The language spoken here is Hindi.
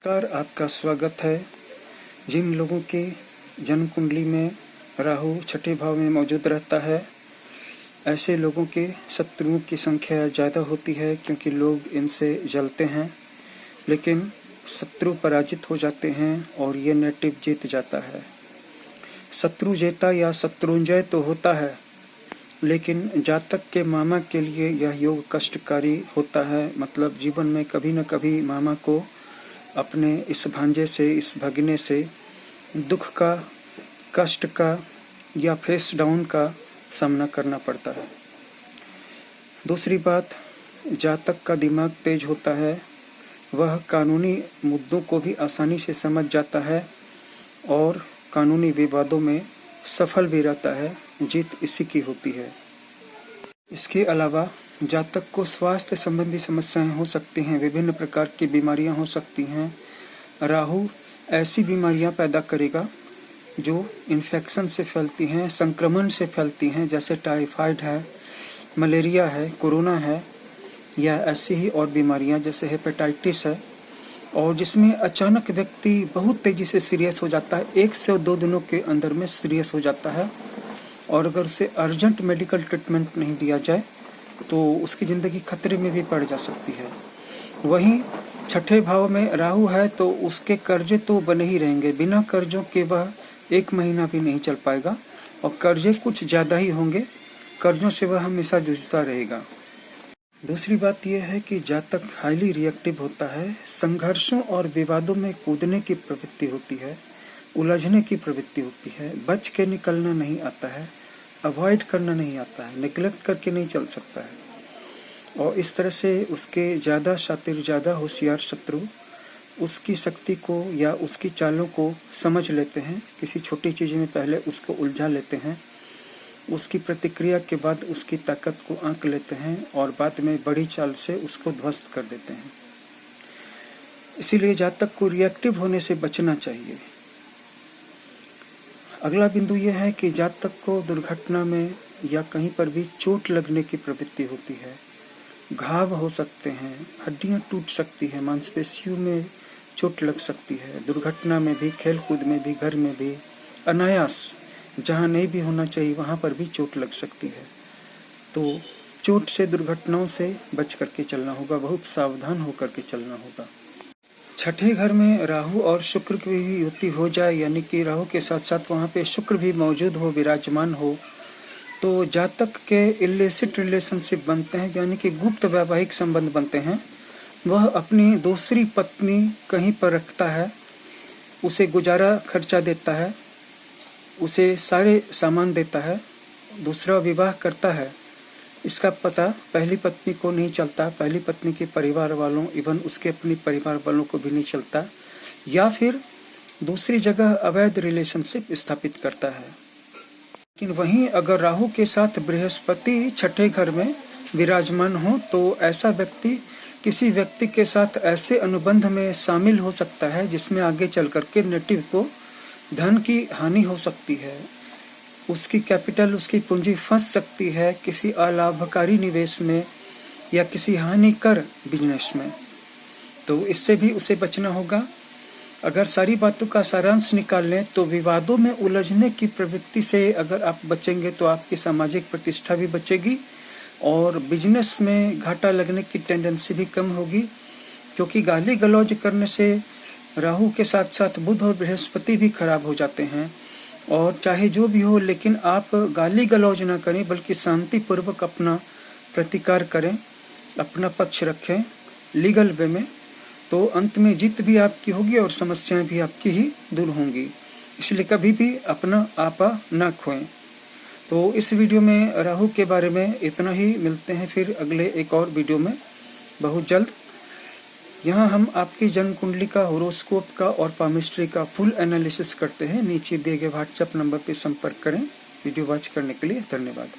नमस्कार, आपका स्वागत है। जिन लोगों के जन्म कुंडली में राहु छठे भाव में मौजूद रहता है, ऐसे लोगों के शत्रुओं की संख्या ज़्यादा होती है, क्योंकि लोग इनसे जलते हैं। लेकिन शत्रु पराजित हो जाते हैं और ये नेटिव जीत जाता है। शत्रु जेता या शत्रुंजय तो होता है, लेकिन जातक के मामा के लिए यह योग कष्टकारी होता है। मतलब जीवन में कभी न कभी मामा को अपने इस भांजे से, इस भगने से दुख का, कष्ट का या फेस डाउन का सामना करना पड़ता है। दूसरी बात, जातक का दिमाग तेज होता है। वह कानूनी मुद्दों को भी आसानी से समझ जाता है और कानूनी विवादों में सफल भी रहता है। जीत इसी की होती है। इसके अलावा जातक को स्वास्थ्य संबंधी समस्याएं हो सकती हैं, विभिन्न प्रकार की बीमारियां हो सकती हैं। राहु ऐसी बीमारियां पैदा करेगा जो इन्फेक्शन से फैलती हैं, संक्रमण से फैलती हैं, जैसे टाइफाइड है, मलेरिया है, कोरोना है, या ऐसी ही और बीमारियां जैसे हेपेटाइटिस है, और जिसमें अचानक व्यक्ति बहुत तेजी से सीरियस हो जाता है। 1 से 2 दिनों के अंदर में सीरियस हो जाता है, और अगर उसे अर्जेंट मेडिकल ट्रीटमेंट नहीं दिया जाए तो उसकी ज़िंदगी खतरे में भी पड़ जा सकती है। वहीं छठे भाव में राहु है तो उसके कर्जे तो बने ही रहेंगे। बिना कर्जों के वह 1 महीना भी नहीं चल पाएगा, और कर्जे कुछ ज़्यादा ही होंगे। कर्जों से वह हमेशा जूझता रहेगा। दूसरी बात यह है कि जातक हाईली रिएक्टिव होता है। संघर्षों और विवादों में कूदने की प्रवृत्ति होती है, उलझने की प्रवृत्ति होती है। बच के निकलना नहीं आता है, अवॉइड करना नहीं आता है, नेग्लेक्ट करके नहीं चल सकता है। और इस तरह से उसके ज़्यादा शातिर, ज़्यादा होशियार शत्रु उसकी शक्ति को या उसकी चालों को समझ लेते हैं। किसी छोटी चीज़ में पहले उसको उलझा लेते हैं, उसकी प्रतिक्रिया के बाद उसकी ताकत को आंक लेते हैं, और बाद में बड़ी चाल से उसको ध्वस्त कर देते हैं। इसीलिए जातक को रिएक्टिव होने से बचना चाहिए। अगला बिंदु यह है कि जातक को दुर्घटना में या कहीं पर भी चोट लगने की प्रवृत्ति होती है। घाव हो सकते हैं, हड्डियां टूट सकती है, मांसपेशियों में चोट लग सकती है। दुर्घटना में भी, खेल कूद में भी, घर में भी, अनायास जहां नहीं भी होना चाहिए वहां पर भी चोट लग सकती है। तो चोट से, दुर्घटनाओं से बच करके चलना होगा, बहुत सावधान होकर के चलना होगा। छठे घर में राहु और शुक्र की भी युति हो जाए, यानी कि राहु के साथ साथ वहाँ पे शुक्र भी मौजूद हो, विराजमान हो, तो जातक के इलिसिट रिलेशनशिप बनते हैं, यानी कि गुप्त वैवाहिक संबंध बनते हैं। वह अपनी दूसरी पत्नी कहीं पर रखता है, उसे गुजारा खर्चा देता है, उसे सारे सामान देता है, दूसरा विवाह करता है। इसका पता पहली पत्नी को नहीं चलता, पहली पत्नी के परिवार वालों, इवन उसके अपने परिवार वालों को भी नहीं चलता, या फिर दूसरी जगह अवैध रिलेशनशिप स्थापित करता है। लेकिन वहीं अगर राहु के साथ बृहस्पति छठे घर में विराजमान हो तो ऐसा व्यक्ति किसी व्यक्ति के साथ ऐसे अनुबंध में शामिल हो सकता है जिसमें आगे चल करके नेटिव को धन की हानि हो सकती है। उसकी कैपिटल, उसकी पूंजी फंस सकती है किसी अलाभकारी निवेश में या किसी हानिकर बिजनेस में। तो इससे भी उसे बचना होगा। अगर सारी बातों का सारांश निकाल लें तो विवादों में उलझने की प्रवृत्ति से अगर आप बचेंगे तो आपकी सामाजिक प्रतिष्ठा भी बचेगी, और बिजनेस में घाटा लगने की टेंडेंसी भी कम होगी, क्योंकि गाली गलौज करने से राहु के साथ साथ बुध और बृहस्पति भी खराब हो जाते हैं। और चाहे जो भी हो, लेकिन आप गाली गलौज ना करें, बल्कि शांतिपूर्वक अपना प्रतिकार करें, अपना पक्ष रखें लीगल वे में, तो अंत में जीत भी आपकी होगी और समस्याएं भी आपकी ही दूर होंगी। इसलिए कभी भी अपना आपा ना खोएं। तो इस वीडियो में राहु के बारे में इतना ही। मिलते हैं फिर अगले एक और वीडियो में बहुत जल्द। यहाँ हम आपकी जन्म कुंडली का, होरोस्कोप का और पामिस्ट्री का फुल एनालिसिस करते हैं। नीचे दिए गए व्हाट्सएप नंबर पर संपर्क करें। वीडियो वॉच करने के लिए धन्यवाद।